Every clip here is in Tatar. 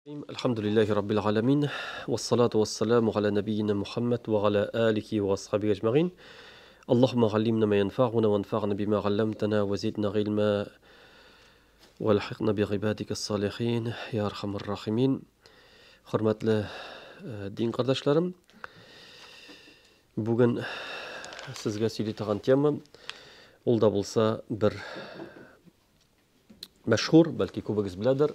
الحمد لله رب العالمين والصلاة والسلام على نبينا محمد وعلى آله وأصحابه أجمعين. اللهم علمنا ما ينفعنا وانفعنا بما علمتنا وزدنا علما والحقنا بعبادك الصالحين يا أرحم الراحمين. Hürmetli din kardeşlerim, bugün sizge söyleyeceğim tema ol da bulsa bir meşhur, belki kubagız biladır,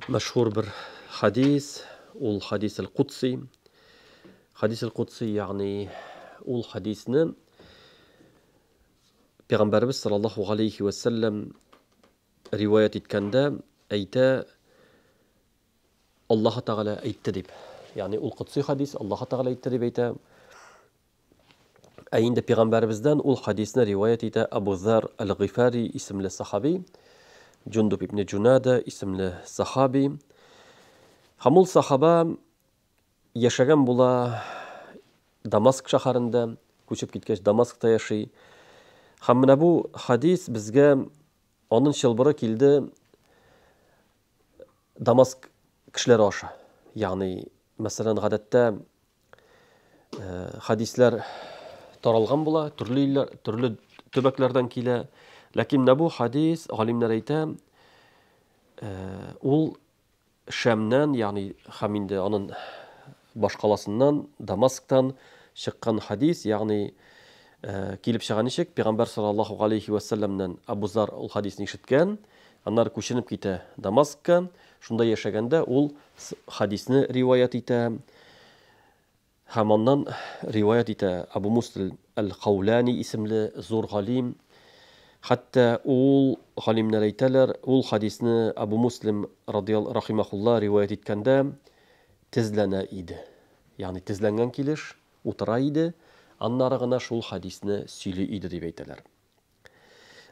meşhur bir hadis, ol hadis-el Qudsi. Hadis-el Qudsi yani ol hadisini Peygamberimiz sallallahu aleyhi ve sellem rivayet etkende eyte Allah Teala aytdı deb. Yani ul Qudsi hadis Allah Teala aytdı deb ayta. Ayında Peygamberimizden ul hadisini rivayet ete Abu Zar el-Ghifari isimli sahabi, Cundub ibn Cunada isimli sahabi. Hamul sahaba yaşagan bula Damask şaharında, köçüp gitkeç Damask'ta yaşay. Hamına bu hadis bizge onun şılbırı kildi Damask kişileri aşa. Yani mesela gadette hadisler taralgan bula, türlü töbeklerden kile. Lakin bu hadis alimler ayta ul Şam'dan yani haminde onun başkalasından Damask'tan çıkan hadis yani kilip çıkan işek Peygamber sallallahu aleyhi ve sellem'den Abu Zar ul hadisini işitken onlar köşenip gite Damask'a şunda yaşaganda ul hadisini rivayet ite hamandan rivayet ite Abu Muslim el-Qawlani isimli zor halim. Hatta ul halimler aytalar ul hadisini Abu Muslim rahimahullah rivayet etkende tezlene idi. Yani tezlengen kiliş utara idi. Anlarına şul hadisini söyle idi diye aytalar.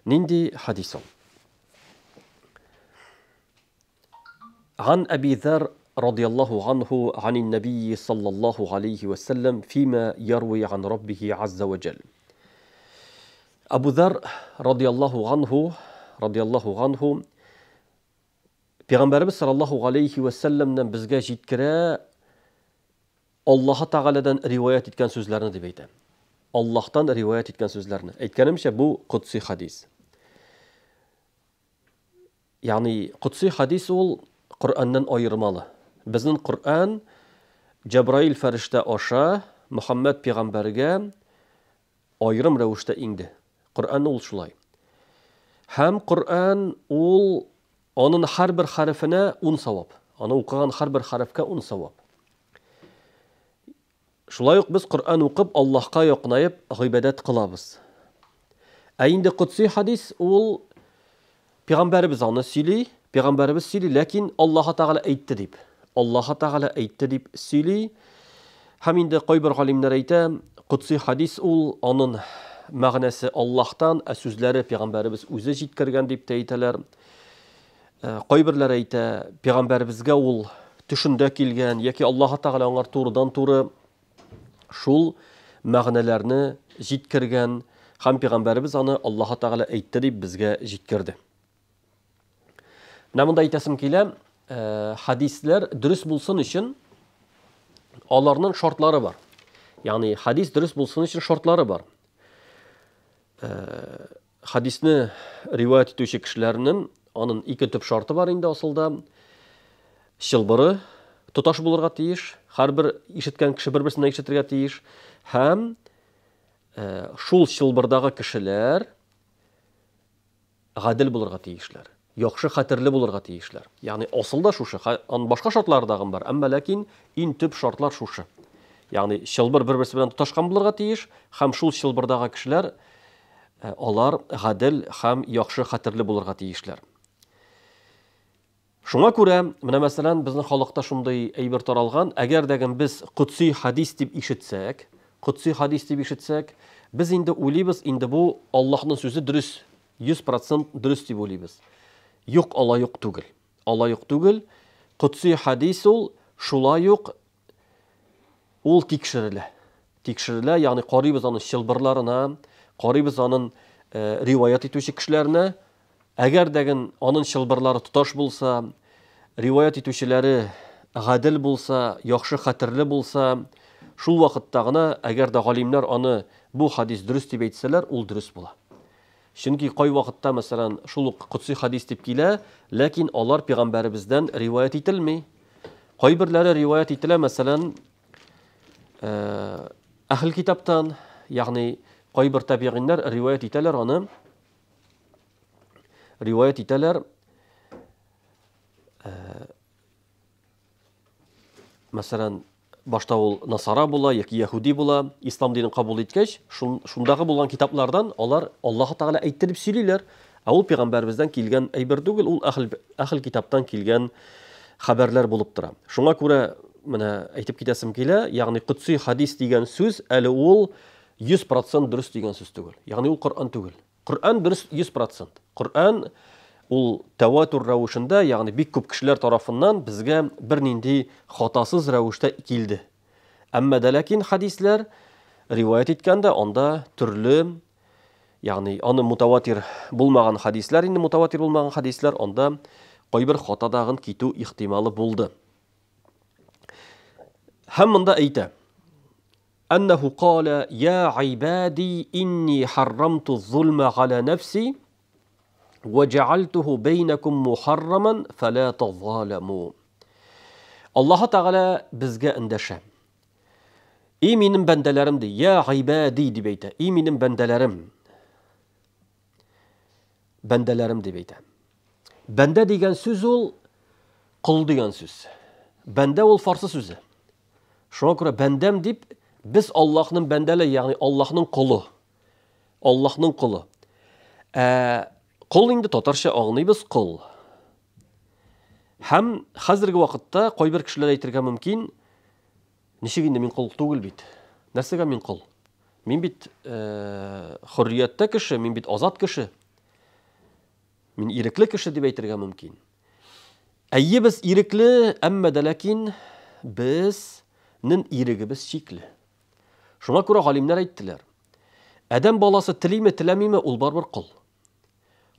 Nindi hadis ol. عن أبي ذر رضي الله عنه عن النبي صلى الله عليه وسلم فيما يروي عن ربه عز وجل. Abu Zar radıyallahu anhu Peygamberimiz sallallahu aleyhi ve sellem'den bizge jitkire Allah'a Teala'dan rivayet etken sözlerini debeydi. Allah'tan rivayet etken sözlerini. Etkenimse bu Kutsi hadis. Yani Kutsi hadis ol Kur'an'dan ayırmalı. Bizim Kur'an Cebrail ferişte aşağı Muhammed Peygamberge ayrım revişte indi. Kur'an ol şulay. Hem Kur'an ol onun her bir harfine 10 savab. Onu okuyan her bir harfke 10 savab. Şulay yok biz Kur'an okup Allah'a yakınayıp ibadet kılabız. Ayında Kutsi hadis ol Peygamberimiz onu söylüyor. Peygamberimiz söylüyor lakin Allah'a Teala aytdı deyip. Allah'a Teala aytdı deyip söylüyor. Hem koy bir alimler ayta Kutsi hadis ol onun mağnası Allah'tan sözleri Peygamberimiz özü jitkirgen deyip deyteler. Koy birler ayta Peygamberimizge ol düşünde kilgen yaki Allah'a Teala onlar turudan turu şul mağnelerini jitkirgen hem Peygamberimiz onu Allah'a Teala aytdı deyip bizge jitkirdi. Namında aytasım kile hadisler dürüst bulsun için onların şartları var. Yani hadis dürüst bulsun için şartları var. Hadisini rivayet ettiği kişilerinin onun iki tüp şartı var indi aslında. Şılbırı tutaş bulurga tiyiş. Her bir işitken kişi birbirine işitirge tiyiş. Hem şul şılbırdağı kişiler adil bulurga tiyişler. Yaxşı xatirli bulurga tiyişler. Yani aslında şuşu. Başka şartlar da var. Ama lakin in tüp şartlar şuşu. Yani şılbır birbirine tutaşkan bulurga tiyiş. Hem şul şılbırdağı kişiler onlar adil hem yaxşı xatirli bulurga tiyişler. Şuna göre, mesela bizning halkta şunday aybir taralgan, eğer degen biz Kutsi hadis deb işitsek, biz indi uylibız, indi bu Allah'ın sözü dürüst, 100% dürüst deb uylibız. Yok Allah yok tugul. Allah yok tugul. Kutsi hadis ol, şulay yok, ol tekşirile, yani qaribız onun şılbırlarına, qaribız onun rivayet etuvchi kishilarni agar degin onun shilbirlari tutash bo'lsa, риваят итүчеләре гадел булса, яхшы хәтерле булса, шул вакытта гына, әгәр дә галимнәр аны бу хадис дөрес дип әйтсәләр, ул дөрес була. Чөнки кай вакытта, мәсәлән, шул ук кутси хадис дип килә, ләкин алар пәйгамбәребездән риваят ителми. Кайберләре риваят ителә, мәсәлән, әһл китаптан, ягъни кайбер табигиннәр риваят итәләр аны. Риваят итәләр, мәсәлән, башта ул насара була, яки яһуди була, ислам динен кабул иткәч, шундагы булган китаплардан алар Аллаһ Тәгалә әйттереп сөйлиләр. Ә ул пәйгамбәребездән килгән әйбер түгел, ул әһл китаптан килгән хәбәрләр булып тора. Шуңа күрә менә әйтеп китәсем килә, ягъни кутси хадис дигән сүз әле ул 100% дөрес дигән сүз түгел. Ягъни ул Коръан түгел. Коръан дөрес 100%. Коръан ул тәватур рәвешендә, ягъни бик күп кешеләр тарафыннан безгә бернинди хатасыз рәвештә килде. Әмма дә ләкин хадисләр риваят иткәндә анда төрле, ягъни аны мутаватир булмаган хадисләр, инде мутаватир булмаган хадисләр анда кайбер хатадагын китү ихтималы булды. Һәм монда әйтә: "Аннаху қала я ибади инни харрамту зулма ала нафси ва джаалтуху бейнакум мухарраман фала тазаламу." Аллаһ Тәгалә безгә эндәшә. "И минем бәндәләрем" ди, "Я ибади" дип әйтә. "И минем бәндәләрем." Бәндәләрем дип әйтә. Бәндә дигән сүз ул кул дигән сүз. Бәндә ул фарсы сүзе. Шуңа күрә бәндәм дип без Аллаһның бәндәле, ягъни Аллаһның кулы. Аллаһның кулы. Кул инде татарча аңлыйбыз, кул. Һәм хәзерге вакытта кайбер кешеләр әйтергә мөмкин, ничек инде мин кул түгел бит. Нәрсәгә мин кул? Мин бит хөррияттә кеше, мин бит азат кеше. Мин ирекле кеше дип әйтергә мөмкин. Әйе, без ирекле, әмма дә ләкин безнең ирегебез чикле. Шуңа күрә галимнәр әйттеләр: Адәм баласы телиме, теләмиме, ул барбер кул.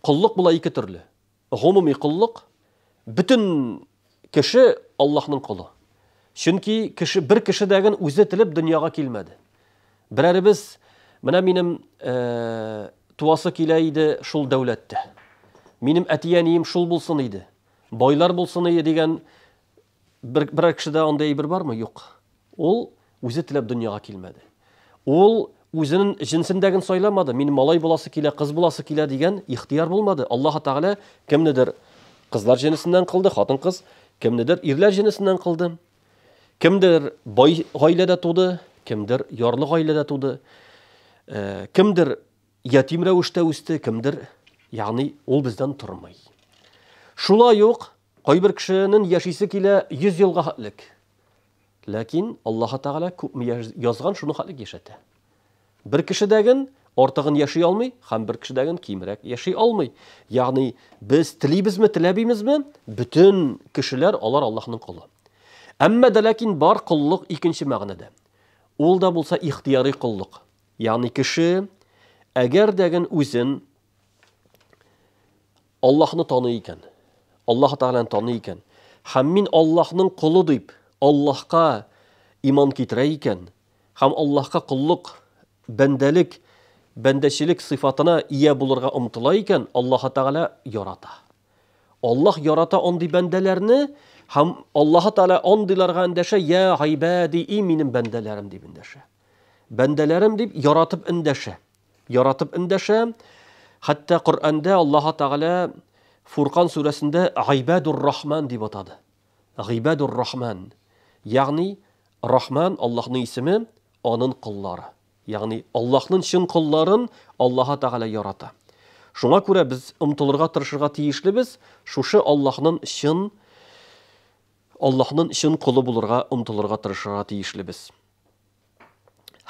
Куллык була ике төрле. Гомуми куллык, бүтән кеше Аллаһның кулы. Чөнки кеше бер кешедәген үзе телеп дөньяга килмәде. Берәребез, менә минем туасы килә иде шул дәүләттә. Минем әтиянием шул булсын иде. Байлар булсын иде дигән бер кешедә андай әйбер бармы? Юк. Ул үзе теләп дөньяга килмәде. Ул үзенең җинсендәген сайламады. Минем малай буласы килә, кыз буласы килә дигән ихтияр булмады. Аллаһ Тәгалә кемнедер кызлар җинсеннән кылды, хатын-кыз, кемнедер ирләр җинсеннән кылды. Кемдер бай гаиләдә туды, кемдер ярлы гаиләдә туды. Кемдер ятим рәвештә үсте, кемдер, ягъни ул бездән тормый. Шулай ук кайбер кешенең яшисе килә 100 елга хатлык. Ләкин Аллаһ Тәгалә күпме язган, шуны хатлык яшәтә. Бер кешедәген артыгын яши алмый, һәм бер кешедәген кимрәк яши алмый. Ягъни без телибезме, теләбимезме, бүтән кешеләр алар Аллаһның кулы. Әмма дә ләкин бар куллык икенче мәгънәдә. Ул да булса ихтияри куллык. Ягъни кеше әгәр дәген үзен Аллаһны таный икән, Аллаһ Тәгаләне таный икән, һәм мин Аллаһның кулы дип Аллаһка иман китерә икән, һәм Аллаһка куллык, бәндәлек, бәндәчелек сыйфатына ия булырга омтыла икән, Аллаһ Тәгалә ярата. Аллаһ ярата андый бәндәләрне, һәм Аллаһ Тәгалә андыйларга эндәшә: "Я ибади", минем бәндәләрем дип эндәшә. Бәндәләрем дип яратып эндәшә. Яратып эндәшә. Хәтта Коръәндә Аллаһ Тәгалә Фуркан сүрәсендә Гыйбадур Рахман дип атады. Гыйбадур Рахман. Ягъни Рахман Аллаһның исеме, аның куллары. Ягъни Аллаһның чын кулларын Аллаһ Тәгалә ярата. Шуңа күрә без омтылырга тырышырга тиешлебез, шушы Аллаһның чын кулы булырга омтылырга тырышырга тиешлебез.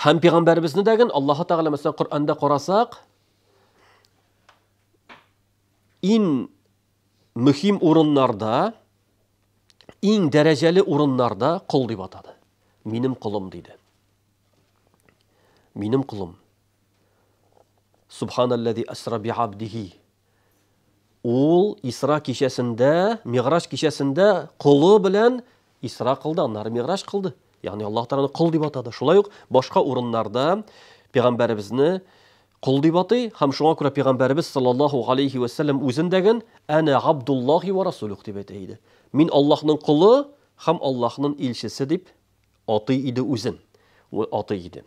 Һәм пәйгамбәребезне дәген Аллаһ Тәгалә мәсәлән Коръәндә карасак, иң мөһим урыннарда, иң дәрәҗәле урыннарда кул дип атады. Минем кулым диде. Минем кулым. Субханаллази асра би'абдихи. ул Исра кичәсендә, Миграж кичәсендә кулы белән Исра кылды, аннары Миграж кылды. Ягъни Аллаһ Тәгалә кул дип атады. Шулай ук башка урыннарда Пәйгамбәребезне кул дип атый, һәм шуңа күрә Пәйгамбәребез саллаллаһу алейхи ва саллям үзендәген «Әнә Абдуллаһи ва расулух» дип әйтә иде. Мин Аллаһның кулы һәм Аллаһның илчесе дип атый иде үзен. Ул атый иде.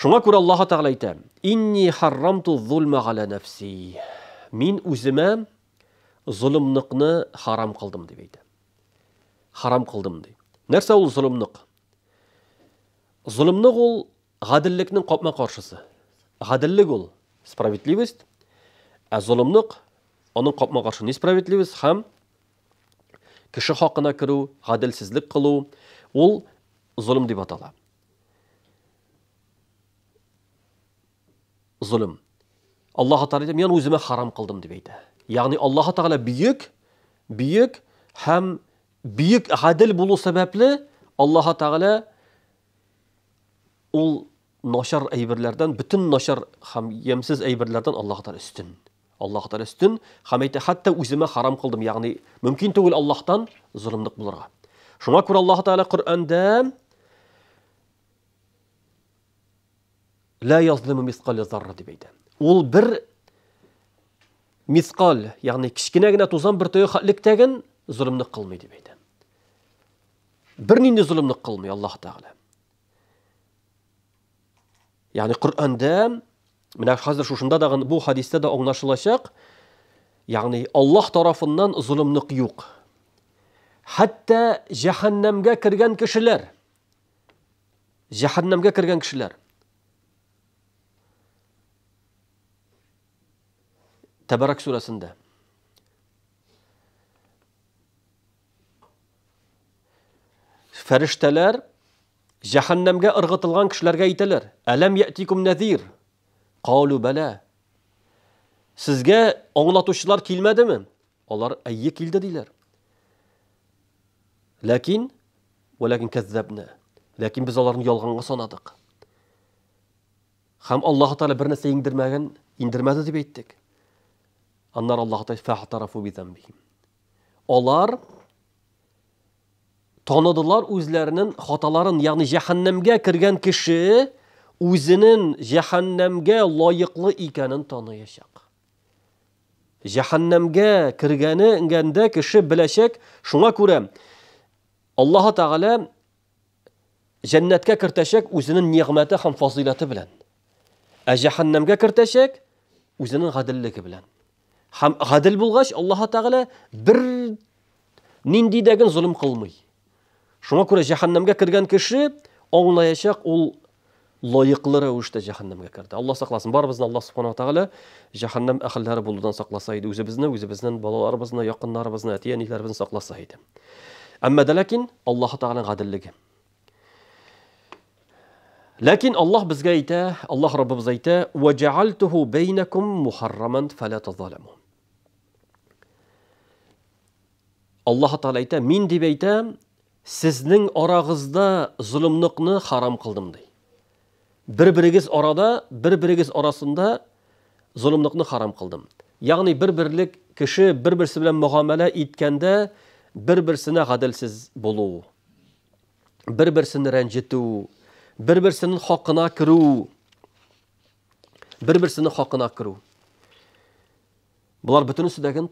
Шуңа күрә Аллаһ Тәгалә әйтә: «Инни харрамту зулма ала нафси». Мин үземә зулымлыкны харам кылдым дип әйтә. Харам кылдым ди. Нәрсә ул зулымлык? Зулымлык ул гаделлекнең капма каршысы. Гаделлек ул справедливость, ә зулымлык аның капма каршы несправедливость һәм кеше хакына керү, гаделсезлек кылу, ул зулым дип атала. Зулым. Аллаһ Тәгалә мен үземә харам кылдым дип әйтә. Ягъни Аллаһ Тәгалә бийек һәм бийек гадел булу сәбәпле Аллаһ Тәгалә ул начар әйберләрдән, бүтән начар һәм ямсыз әйберләрдән Аллаһ Тәгалә өстен. Аллаһ Тәгалә өстен һәм әйтә, хәтта үземә харам кылдым, ягъни мөмкин түгел Аллаһтан зулымлык булырга. Шуңа күрә Аллаһ Тәгалә Коръәндә ла язлиму мисқал зарра дип әйтә. Ул бер мисқал, ягъни кичкенә генә тузан бер тойы хәтлектәген зулымлык кылмый дип әйтә. Бернинди зулымлык кылмый Аллаһ Тәгалә. Ягъни Коръәндә, менә хәзер шушында да бу хадистә дә аңлашылачак, ягъни Аллаһ тарафыннан зулымлык юк. Хәтта җәһәннәмгә кергән кешеләр, Тәбәрәк сүрәсендә фәрештәләр җәһәннәмгә ыргытылган кешеләргә әйтәләр: «Әләм я'тикум назир?» Калу бәлә. Сезгә аңлатучылар килмәдеме? Алар әйе килде диләр. Ләкин кәззәбнә. Ләкин без аларны ялганга санадык. Һәм Аллаһ Тәгалә бер нәрсә индермәде дип әйттек. Аннар Аллаһ Тәгалә фәхтарафу бизамбихим. Алар таныдылар үзләренең хаталарын, ягъни җәһәннәмгә кергән кеше үзенең җәһәннәмгә лаеклы икәнен таныячак. Җәһәннәмгә кергәндә кеше беләчәк, шуңа күрә Аллаһ Тәгалә җәннәткә кертәчәк үзенең нигъмәте һәм фазилаты белән. Ә җәһәннәмгә кертәчәк үзенең гаделлеге белән. Һәм гадел булгач, Аллаһ Тәгалә бер нинди дәген зулым кылмый. Шуңа күрә җәһәннәмгә кергән кеше аңлаячак, ул лаеклы рәвештә җәһәннәмгә керде. Аллаһ сакласын. Барыбызны Аллаһ Субханаһу Тәгалә җәһәннәм әһелләре булудан сакласа иде. Үзебезнең балаларыбызны, якыннарыбызны, әти-әниләребезне сакласа иде. Әмма дә ләкин Аллаһ Тәгаләнең гаделлеге. Ләкин Аллаһ безгә әйтә, Аллаһ Раббыбыз әйтә: "Ва җа'алтуху бәйнәкум мухарраман фала тазаламу." Аллаһ Тәгалә әйтә, мин дип әйтәм, сезнең арагызда зулымлыкны харам кылдым ди. Бер-берегез арасында зулымлыкны харам кылдым. Ягъни бер-бирлек кеше бер-берсе белән муамәлә иткәндә бер-берсенә гаделсез булу, бер-берсен рәнҗетү, бер-берсенең хакына керү. Булар бөтенесендәген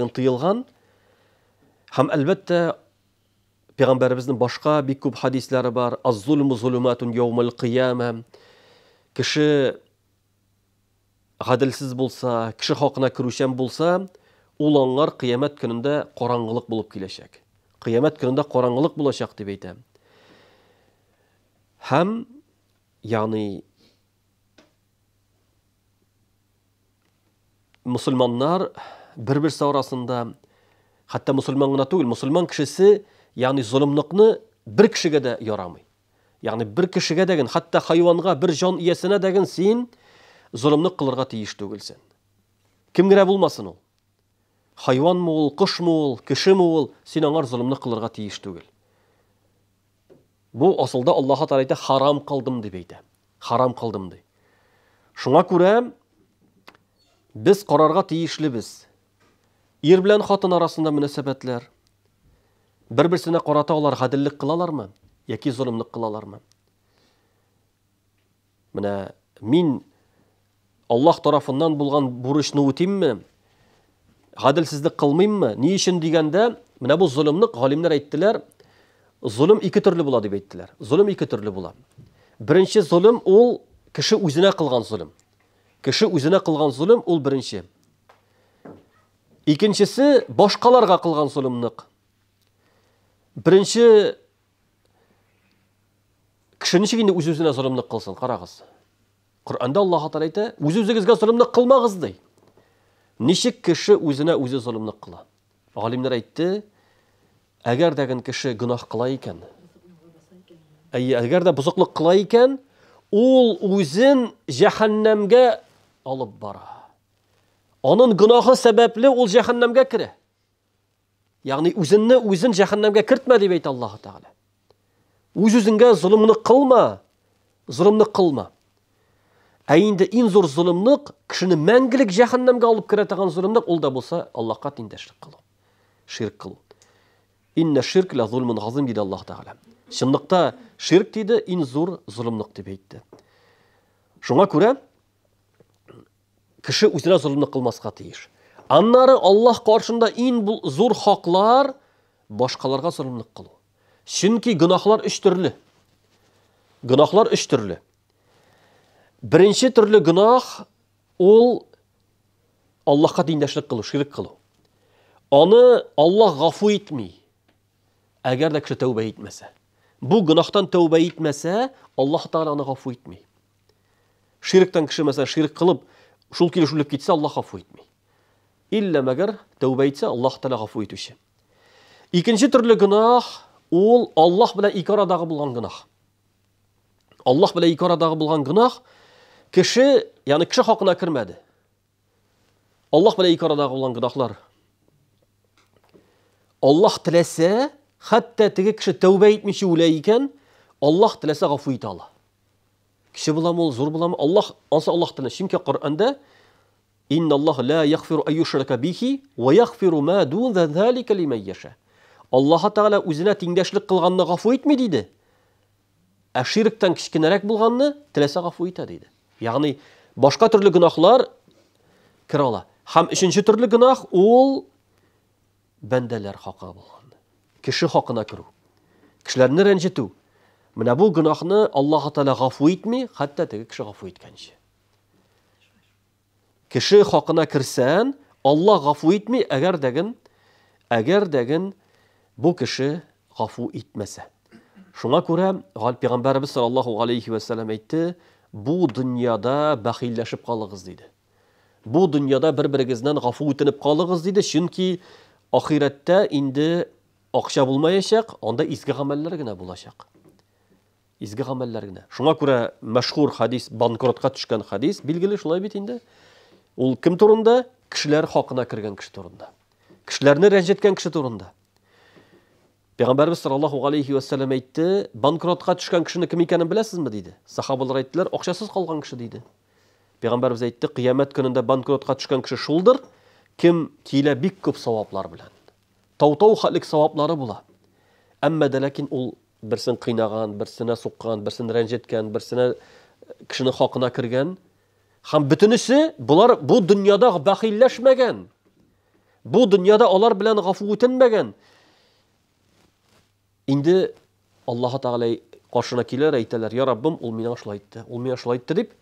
тыелган. Һәм әлбәттә Пәйгамбәребезнең башка бик күп хадисләре бар. Az-zulmu zulumatun yawmal qiyamah. Кеше гаделсез булса, кеше хакына керүчән булса, ул аңар кыямәт көнендә караңгылык булып киләчәк. Кыямәт көнендә караңгылык булачак дип әйтә. Һәм ягъни мусульманнар бер-берсе арасында, хәтта мусульман гына түгел, мусульман кешесе ягъни зулымлыкны бер кешегә дә ярамый. Ягъни бер кешегә дәген, хәтта хайванга, бер җан иясенә дәген син зулымлык кылырга тиеш түгелсең. Кем генә булмасын ул. Хайванмы ул, кошмы ул, кешеме ул, син аңар зулымлык кылырга тиеш түгел. Бу асылда Аллаһ Тәгалә әйтә, харам кылдым дип әйтә. Харам кылдым ди. Шуңа күрә Biz карарга тиешлебез. Ир белән хатын арасында мөнәсәбәтләр. Бер-берсенә карата алар гаделлек кылалармы, яки зулымлык кылалармы? Менә мин Аллаһ тарафыннан булган бурычны үтимме? Гаделсезлек кылмыйммы? Ни өчен дигәндә, менә бу зулымлык галимнәр әйттеләр, зулым ике төрле була дип әйттеләр. Зулым ике төрле була. Беренче зулым ул кеше үзенә кылган зулым. Кеше үзенә кылган зулым ул беренче. Икенчесе башкаларга кылган зулымлык. Беренче кеше ничек инде үз-үзенә зулымлык кылсын, карагыз. Коръәндә Аллаһ Тәгалә әйтә, үз-үзегезгә зулымлык кылмагыз ди. Ничек кеше үзенә үзе зулымлык кыла? Галимнәр әйтте, әгәр дәген кеше гынах кыла икән, әгәр дә бузыклык кыла икән, ул үзен җәһәннәмгә алып бара. Аның гынахы сәбәпле ул җәһәннәмгә керә. Ягъни үзен җәһәннәмгә кертмә дип әйтә Аллаһ Тәгалә. Үз-үзеңгә зулымны кылма, зулымны кылма. Ә инде иң зур зулымлык кешене мәңгелек җәһәннәмгә алып керә торган зулымлык ул да булса Аллаһка тиңдәшлек кылу, ширк кылу. Инна ширк ла зулмун газим диде Аллаһ Тәгалә. Чынлыкта ширк диде иң зур зулымлык дип әйтте. Шуңа күрә кеше үзенә зулымлык кылмаска тиеш. Аннары Аллаһ каршында иң зур хаклар башкаларга зулымлык кылу. Чөнки гынахлар өч төрле. Гынахлар өч төрле. Беренче төрле гынах ул Аллаһка тиңдәшлек кылу, ширк кылу. Аны Аллаһ гафу итми. Әгәр дә кеше тәүбә итмәсә. Бу гынахтан тәүбә итмәсә, Аллаһ Тәгалә аны гафу итми. Ширктан кеше мәсәлән ширк кылып, шул килешүлеп китсә, Аллаһ гафу итми. Илля мәгәр тәүбә итсә, Аллаһ Тәгалә гафу итүче. Икенче төрле гынах ул Аллаһ белән ике арадагы булган гынах. Аллаһ белән ике арадагы булган гынах кеше, ягъни кеше хакына кермәде. Аллаһ белән ике арадагы булган гынахлар. Аллаһ теләсә, хәтта теге кеше тәүбә итмичә үлә икән, Аллаһ теләсә гафу итә ала. Кеше буламы ул, зур буламы? Аллаһ, ансы Аллаһ теләсә. Чөнки Коръәндә инналлаһ ла яғфиру ан юшрика бихи ва яғфиру ма дун залика лиман яша. Аллаһ Тәгалә үзенә тиңдәшлек кылганны гафу итми диде. Ә ширктан кичкенәрәк булганны теләсә гафу итә диде. Ягъни башка төрле гынахлар кирә ала. Һәм өченче төрле гынах ул бәндәләр хакы булган. Кеше хакына керү. Кешеләрне рәнҗетү. Менә бу гынахны Аллаһ Тәгалә гафу итми, хәтта теге кеше гафу иткәнче. Кеше хакына кирсән, Аллаһ гафу итми, әгәр дәген бу кеше гафу итмәсә. Шуңа күрә Пәйгамбәрбез саллаллаһу алейхи ва саллям әйтте, бу дөньяда бәхилләшеп калыгыз диде. Бу дөньяда бер-берегезнән гафу үтенеп калыгыз диде, чөнки ахирәттә инде акча булмаячак, анда изге гамәлләр генә булачак. Изге гамәлләр генә. Шуңа күрә мәшһүр хадис, банкротка төшкән хадис, билгеле шулай бит инде. Ул кем турында? Кешеләр хакына кергән кеше турында. Кешеләрне рәнҗеткән кеше турында. Пәйгамбәрбез саллаллаһу алейхи ва саллям әйтте, банкротка төшкән кешене кем икәнен беләсезме диде. Сахабалар әйттеләр, акчасыз калган кеше диде. Пәйгамбәрбез әйтте, кыямәт көнендә банкротка төшкән кеше шулдыр, кем килә бик күп саваплар белән. Тау-тау хәтлек саваплары була. Әмма дә ләкин ул берсен кыйнаган, берсенә суккан, берсен рәнҗеткән, берсенә кешенең хакына кергән. Һәм бөтенесе булар бу дөньяда бәхилләшмәгән. Бу дөньяда алар белән гафу үтенмәгән. Инде Аллаһ Тәгалә каршына килер, әйтәләр, "Я Раббым, ул миңа шулай әйтте, ул миңа шулай әйтте" дип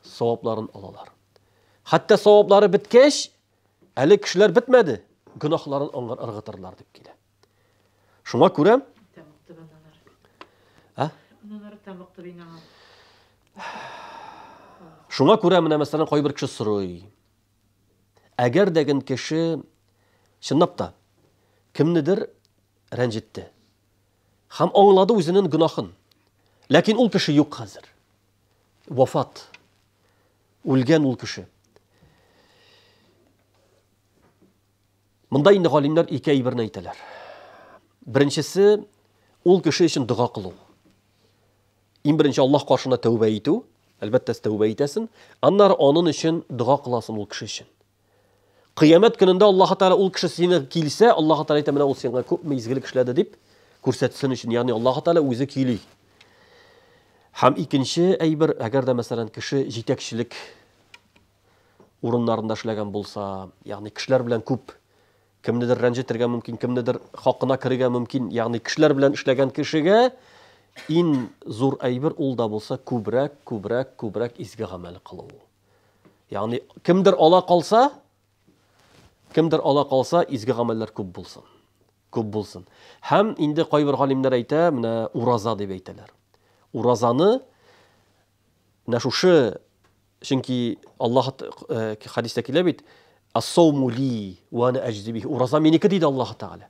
савапларын алалар. Хәтта саваплары биткәч, әле кешеләр бетмәде, гынахларын аңар ыргытырлар дип килә. Шуңа күрә Шуңа күрә менә мәсәлән кайбер кеше сорый. Әгәр дәген кеше чынлап та кемнедер рәнҗетте. Һәм аңлады үзенең гынахын. Ләкин ул кеше юк хәзер. Вафат. Үлгән ул кеше. Монда инде галимнәр ике әйберне әйтәләр. Беренчесе, ул кеше өчен дуга кылу. Иң беренче Аллаһ каршына тәүбә итү, әлбәттә тәүбә итәсен, аннары аның өчен дуга кыласың ул кеше өчен. Kıyamet gününde Allah Teala ул кеше сиңа килсә, Allah Teala әйтә, менә ул сиңа күп мизгел эшләде дип күрсәтсен өчен. Ягъни Allah Teala үзе кили. Һәм икенче әйбер, әгәр дә мәсәлән кеше җитәкчелек урыннарында эшләгән булса, ягъни кешеләр белән күп кемнедер рәнҗетергә мөмкин, кемнедер хакына керергә мөмкин, ягъни кешеләр белән эшләгән кешегә иң зур әйбер ул да булса күбрәк изге гамәл кылу. Ягъни кемдер ала калса, изге гамәлләр күп булсын. Һәм инде кайбер галимнәр әйтә, менә ураза дип әйтәләр. Уразаны менә шушы, чөнки Аллаһ хадистә килә бит, ас-сауму ли ва ана аҗзи бихи. Ураза минеке диде Аллаһ Тәгалә.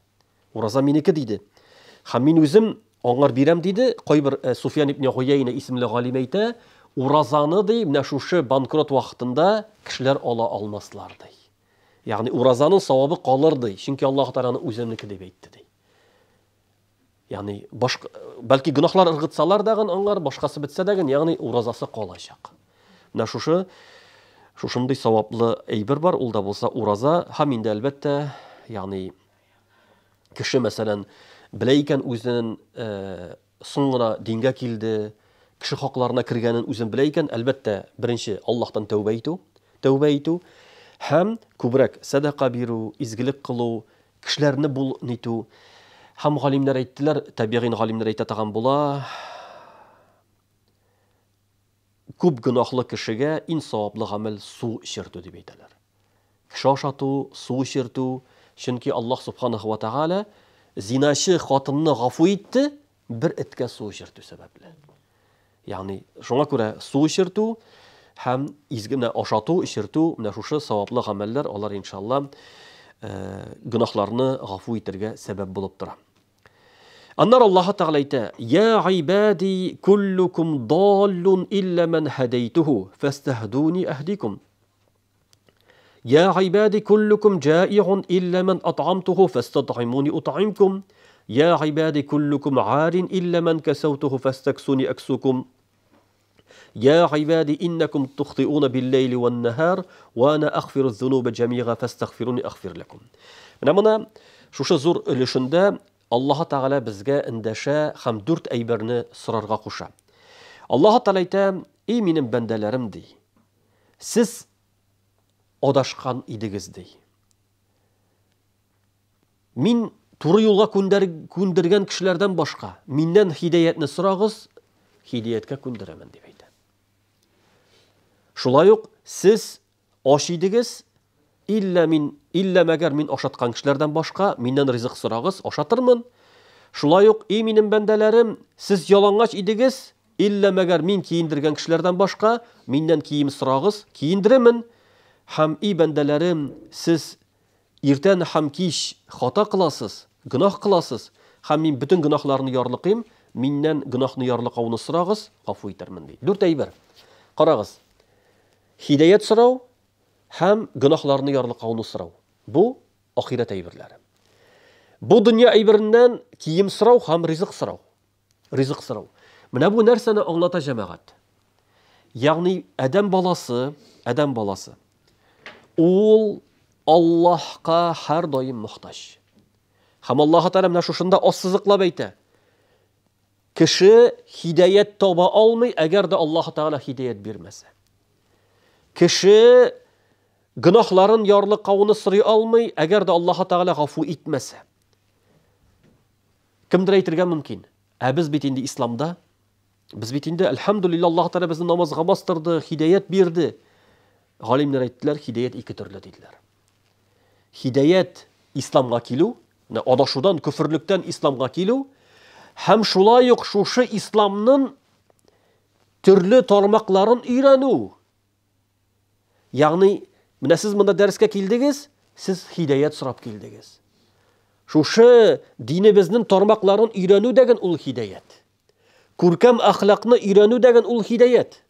Ураза минеке диде. Һәм мин үзем аңар бирәм диде. Кайбер Суфиян ибн Хуяйна исемле галим әйтә, уразаны ди, менә шушы банкрот вакытында кешеләр ала алмаслар ди. Ягъни уразаның савабы калыр ди, чөнки Аллаһ Тәгаләнең үзенеке дип әйтте ди. Ягъни бәлки гөнаһлар ыргытсалар дагын аңар, башкасы бетсә дагын, ягъни уразасы калачак. Менә шушындый саваплы әйбер бар, ул да булса ураза. Һәм инде әлбәттә, ягъни кеше мәсәлән белә икән үзенең соңгына дингә килде, кеше хакларына кергәнен үзен белә икән, әлбәттә беренче Аллаһтан тәүбә итү, һәм күбрәк садака бирү, изгелек кылу, кешеләрне бул нитү. Һәм галимнәр әйттеләр, табигый галимнәр әйтә таган була, күп гөнаһлы кешегә иң саваплы гамәл су эчертү дип әйтәләр. Кеше ашату, су эчертү, чөнки Аллаһ Субханаһу ва Тәгалә зиначы хатынны гафу итте бер эткә су эчертү сәбәпле. Ягъни шуңа күрә су эчертү һәм изгене ашату, эчертү, менә шушы саваплы гамәлләр, алар иншалла гөнаһларны гафу итәргә сәбәп булып тора. Аннар Аллаһ Тәгалә әйтә: "Я гыйбади куллукум даллун илля ман хадайтуху фастахдуни ахдикум. Я гыйбади куллукум джаи'ун илля ман ат'амтуху фастат'имуни ут'имkum. Я гыйбади куллукум арин илля ман касawtuhu fastaksuni aksukum. يا عبادي إنكم تخطئون بالليل والنهار وأنا أغفر الذنوب جميعا فاستغفروني أغفر لكم." Менә шушы зур өлешендә Аллаһ Тәгалә безгә эндәшә һәм дүрт әйберне сорарга куша. Аллаһ Тәгалә әйтә: "Эй минем бәндәләрем ди, сез адашкан идегез ди. Мин туры юлга күндергән кешеләрдән башка, миннән хидаятны сорагыз, хидаяткә күндерәмен" дип әйтә. Шулай ук сез аш идегез, илля мәгәр мин ашаткан кешеләрдән башка, миннән ризык сорагыз, ашатырмын. Шулай ук, эй минем бәндәләрем, сез ялангач идегез, илля мәгәр мин киендергән кешеләрдән башка, миннән кием сорагыз, киендеремен. Һәм эй бәндәләрем, сез иртән һәм кич хата кыласыз, гөнаһ кыласыз, һәм мин бүтән гөнаһларны ярлыкыйм, миннән гөнаһны ярлыкауны сорагыз, гафу итәрмен ди. Дүрт әйбер. Карагыз. Хидаят сорау һәм гөнаһларны ярлыкауны сорау. Бу ахират әйберләре. Бу дөнья әйбереннән кием сорау һәм ризык сорау. Менә бу нәрсәне аңлата җәмәгать. Ягъни адәм баласы ул Аллаһка һәр даим мохтаҗ. Һәм Аллаһ Тәгалә менә шушында ассызыклап әйтә: кеше хидаят таба алмый, әгәр дә Аллаһ Тәгалә хидаят бирмәсә. Кеше гөнаһларын ярлыкауны сорый алмый, әгәр дә Аллаһ Тәгалә гафу итмәсә. Кемдер әйтергә мөмкин? Без бит инде исламда, без бит инде әлхәмдүлиллаһ, Аллаһ Тәгалә безне намазга бастырды, хидаят бирде. Галимнәр әйттеләр, хидаят ике төрле диделәр. Хидаят исламга килү, адашудан, күфрлектән исламга килү, һәм шулай ук шушы исламның төрле тармакларын өйрәнү. Ягъни, менә сез монда дәрескә килдегез, сез хидаят сорап килдегез. Шушы динебезнең тармакларын өйрәнү дигән ул хидаят. Күркәм әхлакны өйрәнү дигән ул хидаят.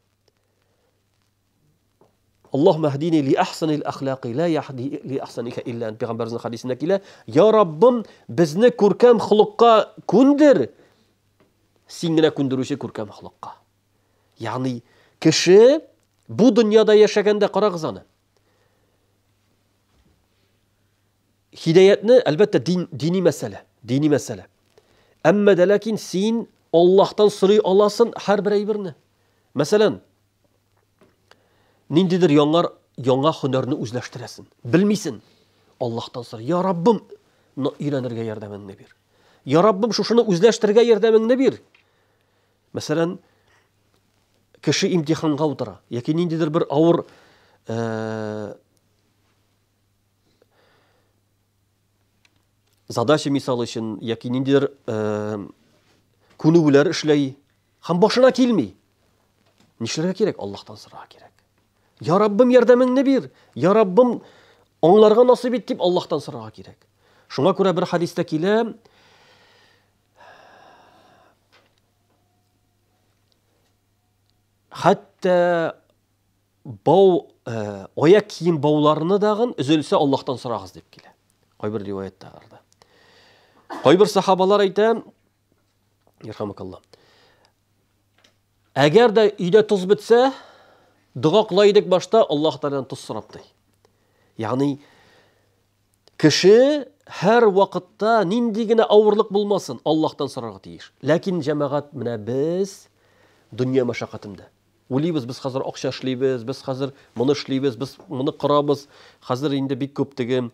Аллаһумма һдини ли ахсанил әхлaqi ла яһди ли ахсаника илля ан. Пәйгамбәрнең хадисендә килә: "Я Раббым, безне күркәм хулыкка күндер." Син генә күндерүче күркәм хулыкка. Ягъни, кеше бу дөньяда яшәгәндә, карагыз аны. hidayetni albatta dini mesele. Dini mesele. Amma da lakin sen Allah'tan soray alasın her bir aybirini. Mesela nindidir yanga hünerini uzlaştırasin. Bilmisin. Allah'tan soray. Ya Rabbim öğrenirge yardımını bir. Ya Rabbim şunu uzlaştırga yardımını bir. Mesela kişi imtihanga otura. Yaki nindidir bir ağır zadача misal için yaki nindidir kunular işley. Ham başına kelmey. Nişlerge gerek? Allah'tan sorağa gerek. Ya Rabbim yardımını bir. Ya Rabbim onlarga nasip et dip Allah'tan sorağa gerek. Şuna göre bir hadiste kile hatta ayak kiyim bavlarını dağın üzülse Allah'tan sorağız dip kile. Koy bir rivayet dağırdı. Koy bir sahabalar ayta yarhamakallah. Eğer de uyda tuz bitse dua kılaydık başta Allah Teala'dan tuz soraptı. Yani kişi her vakitte nindigine ağırlık bulmasın Allah'tan sorağa tiyiş. Lakin cemaat mine biz dünya meşakkatinde. Ulaybiz biz hazır akşa işleybiz, biz hazır bunu işleybiz, biz bunu qırabız. Hazır indi bik köptigi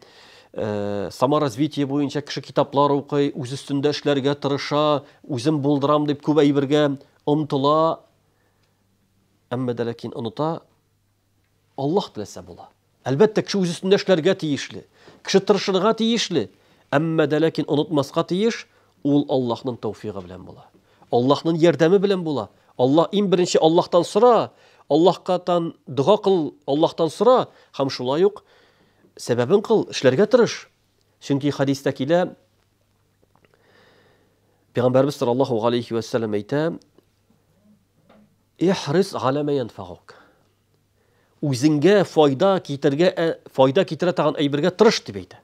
samaraзвитие boyunca kişi kitaplar okuy, öz üstünde işlerge tırışa, özüm bulduram dep köp aybirge umtula. Amma da lakin unuta Allah dilese bola. Elbette kişi öz üstünde işlerge tiyişli. Kişi tırışırga tiyişli. Amma da lakin unutmasqa tiyiş, ol Allah'ın tevfiqi bilen bola. Allah'ın yardımı bilen bola. Allah in birinci Allah'tan sıra, Allah'tan dua kıl, Allah'tan sıra, ham şulay yok. Sebebin kıl, işlerge tırış. Çünkü hadistekiyle Peygamberimiz sallallahu aleyhi ve sellem eyte ihris ala ma yanfa'uk. O'zingga foyda keltiradigan aybirga tirish deb aytdi.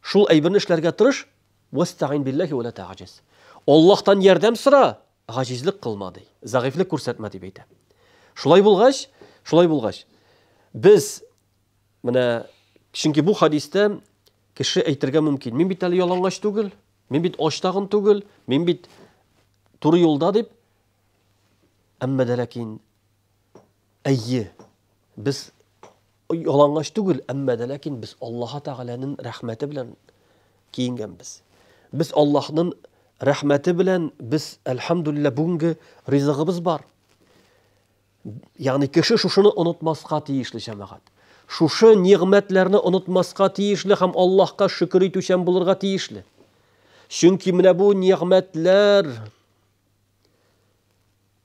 Şul aybirni ishlarga tirish, vasta'in billahi ve la ta'jiz. Allah'tan yordam so'ra, ajizlik qilma dey. Zaiflik ko'rsatma deb aytdi. Şulay bulgaç. Biz mana çünkü bu hadiste kişi aytırga mümkün. Men bit ali yalang'aç tugul, men bit ochtag'in tugul, men bit turi yo'lda deb. Amma da lakin ayyi biz yalang'aç tugul, amma da lakin biz Alloh Teala'nın rahmeti bilan kiyinganmiz. Biz Allohning rahmeti bilan biz elhamdülillah bugungi rizqimiz bor. Yani kişi şunu unutmasqa tiyishli cemaat. Şu nimetlerini unutmasqa tiyishli ham Allohga shukr etuşan bulurga tiyishli. Çünkü mine bu nimetler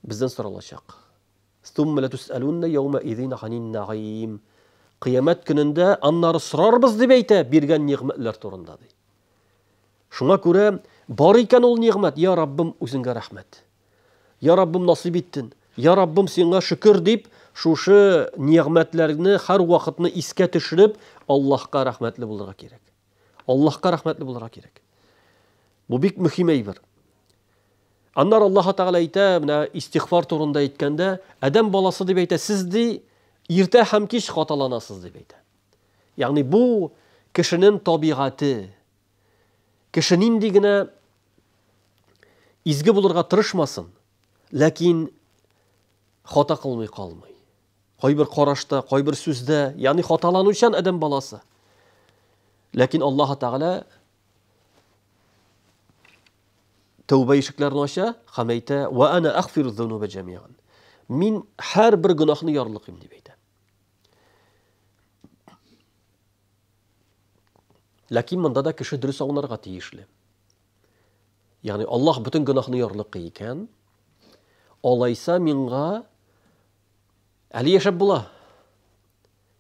bizden sorulacak. Stumme la tus'alunna yawma idhin hanin na'im. Kıyamet gününde anları sorarız deb ayta bergan nimetler turunda. Şuna göre bar ekan ol nimet. Ya Rabbim o'zingga rahmat. Ya Rabbim nasip ettin. Ya Rabbim senga şükür deyip şu nimetlerini her vakitni iske tushirib Allohga rahmatli bo'lirga kerak. Allohga rahmatli bo'lirga kerak. Bu bek muhim ayber. Anlar Allah Teala ayta, mana istig'for turunda aytganda, adam bolasi deb ayta, sizni erta ham kech xatolanasiz deb ayta. Ya'ni bu kishining tabiati. Kishining digina izgi bo'lirga tirishmasin. Lakin xato qilmay qolmay. Qo'y bir qarashda, qo'y bir so'zda, ya'ni xatolanuvchan adam bolasi. Lakin Alloh Teala tövbe eshiklarini ocha, ham ayta, "Va ana aghfiru zunuba jami'an." Men har bir gunohni yorliqim deb ayta. Lakin bunda da kishi durust o'narga tegishli. Ya'ni Alloh butun gunohni yorliq ekan, olaysa menga ali yashab bo'la.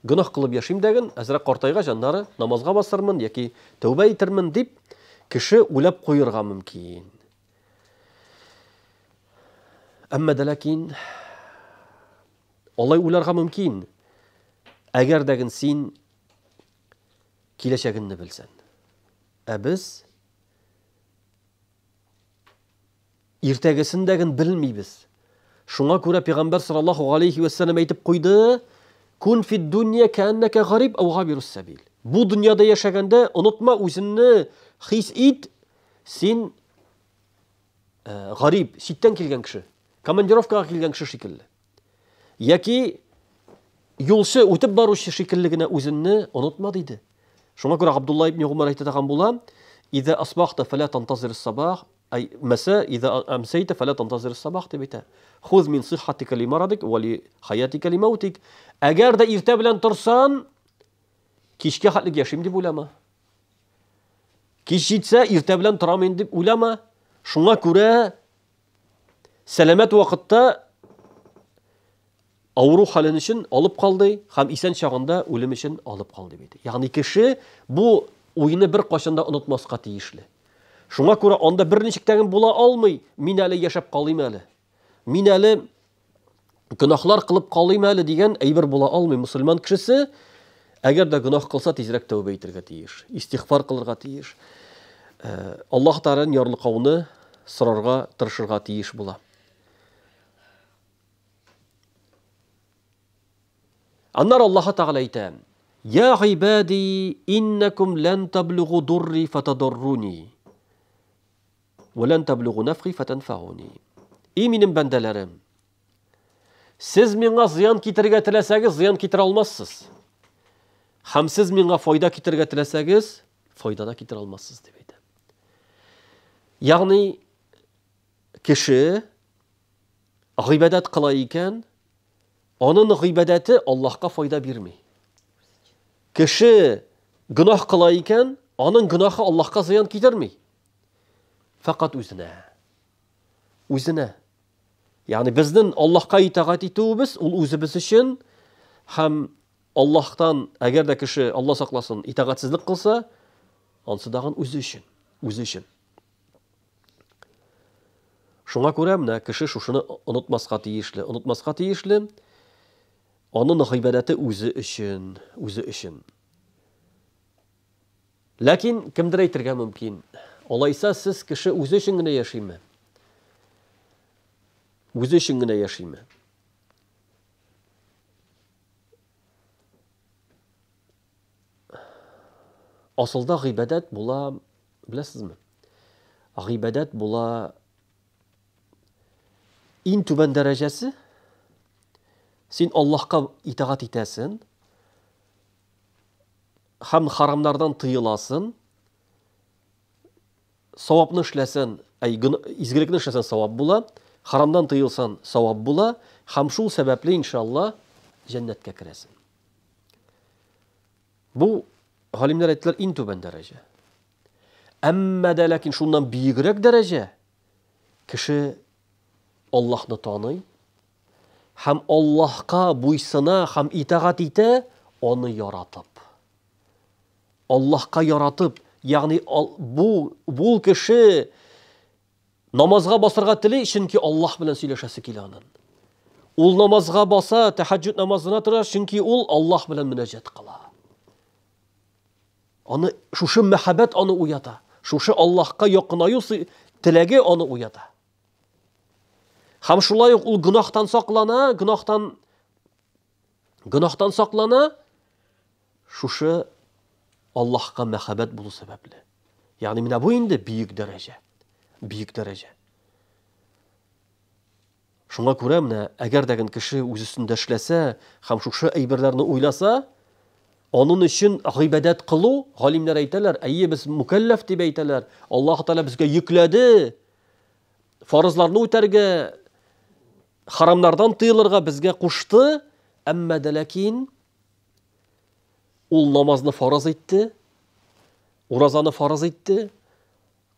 Gunoh qilib yashim degan, azraq qortayga janlari namozga bosirman yoki tövbe etirman deb kishi o'lab qo'yirga mumkin. Amma da lakin olay ularga mumkin. Agar degin sen kelajagingni bilsan. Biz ertagisindagin bilmaymiz. Şuna ko'ra Peygamber sallallahu aleyhi ve sellem aytib qo'ydi: "Kun fid dunya ka'annaka g'arib aw g'abirus sabil." Bu dünyada yaşaganda unutma özünni his et, sen garip, çitten kelgen kişi. Komandirovkaga kelgen kişi şekilli. Яки yolşı ötüp barışı şekilligine özünni unutma dedi. Şuna göre Abdullah ibn Umar aytadigan bolam, "İza asbahta fala tantazir as-sabah, ay masa iza amsayta fala tantazir as-sabah" deb aytadi. "Xuz min sihhatika li maradik ve li hayatika li mautik." Agar da irte bilan tursan, kishga hatlik yaşayım deb o'ylama. Kish yetsa irte bilan turamen deb o'ylama. Şuna göre selamet vaqtda avru halin için alıp kaldı, hem isen çağında ölüm için alıp kaldı dedi. Yani kişi bu oyunu bir qaşında unutmasqa tiyişli. Şuna göre onda bir neçikten bula almay, min әле yaşap kalayım әле. Min әле günahlar kılıp kalayım әле degen eyber bula almay Müslüman kişisi. Eğer de günah kılsa tezrek tövbe etirge tiyiş, istiğfar kılırga tiyiş. Allah Teala'nın yarlıqavını sırarga, tırışırga tiyiş bula. Anlar Allah'a Teala ayta: "Ya ibadi innakum lan tablughu durri fatadurruni ve lan tablughu naf'i fatanfa'uni." Ey menim bendelerim, siz menge ziyan kitirge tilesegiz ziyan kitire almazsınız. Hem siz menge fayda kitirge tilesegiz fayda da kitire almazsınız deydi. Yani kişi gıybet kılayken onun gıybeti Allah'a fayda vermiyor. Kişi günah kılayken onun günahı Allah'a ziyan getirmiyor. Fakat özüne. Yani bizden Allah'a itaat ettiğimiz ol özümüz için hem Allah'tan eğer de kişi Allah saklasın itaatsizlik kılsa ansı dağın özü için. Şuna göre mine kişi şunu unutmasqa tiyişli. Onun gıybeti özü için. Lakin kimdir aytırga mümkün? Olaysa siz kişi özü için gine yaşayma. Özü için gine yaşayma. Asılda gıybedet bula, bilesizmi? Gıybedet bula in tüben derecesi. Sen Allah'a itaat etesin, hem haramlardan tıyılasın, savabını işlesen, izgilikini işlesen savab bula, haramdan tıyılsan savab bula, hem şu sebeple inşallah cennetke kiresin. Bu halimler ettiler in tüben derece. Emme de lakin şundan büyükrek derece, kişi Allah'ını tanıy, hem Allah'a buysuna hem itaat ite onu yaratıp. Allah'a yaratıp yani bu kişi namazga basırga tili çünkü Allah bilen söyleşesi kilanın. Ol namazga basa teheccüd namazına tırar çünkü ol Allah bilen müneccet kıla. Onu şu mehabet onu uyata. Şu Allah'a yakınayı tilege onu uyata. Hem şulay ol günahtan saklana, günahtan saklana, şu Allah'a mehabet bulu sebeple. Yani mine bu indi büyük derece. Şuna göre mine eğer degen kişi özüsünde işlese, hem şu eyberlerini uylasa, onun için gıybedet kılı, halimler eyteler, biz mükellef diye eyteler. Allah Teala bizge yükledi, farzlarını öterge, haramlardan tıyılırga bizge kuştu, emme de lakin ol namazını faraz etti, urazanı faraz etti,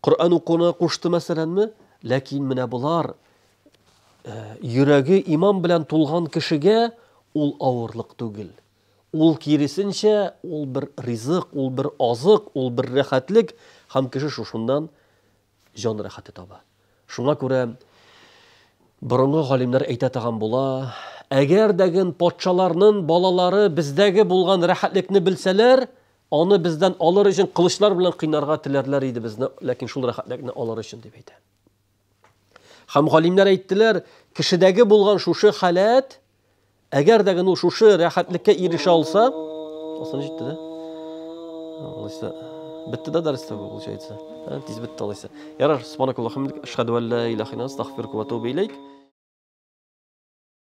Kur'an okuna kuştu meselen mi? Lakin mine bular yüreği iman bilen tulgan kişiге ol ağırlık tügül. Ol kirisinçe ol bir rizık, ol bir azık, ol bir rahatlik, hem kişi şundan can rahatı taba. Şuna göre burunғы galimler aytadigan bola, eğer degen patşalarının balaları bizdagi bulgan rahatlikni bilseler, onu bizden alır için kılıçlar bilen kıynarga tilerler idi bizni, lakin şul rahatlikni alır için deb aytadi. Hem galimler aytdilar, kişidagi bulgan şuşu halat, eğer degen şuşu rahatlikka erişe alsa, asını ciddi de. Алайса, бітті да дәрісті бұл получается. Тез бітті алайса. Ярар, субханакаллахумма, ашхаду ан ла илаха илля анта, астағфирука ва атубу илейк.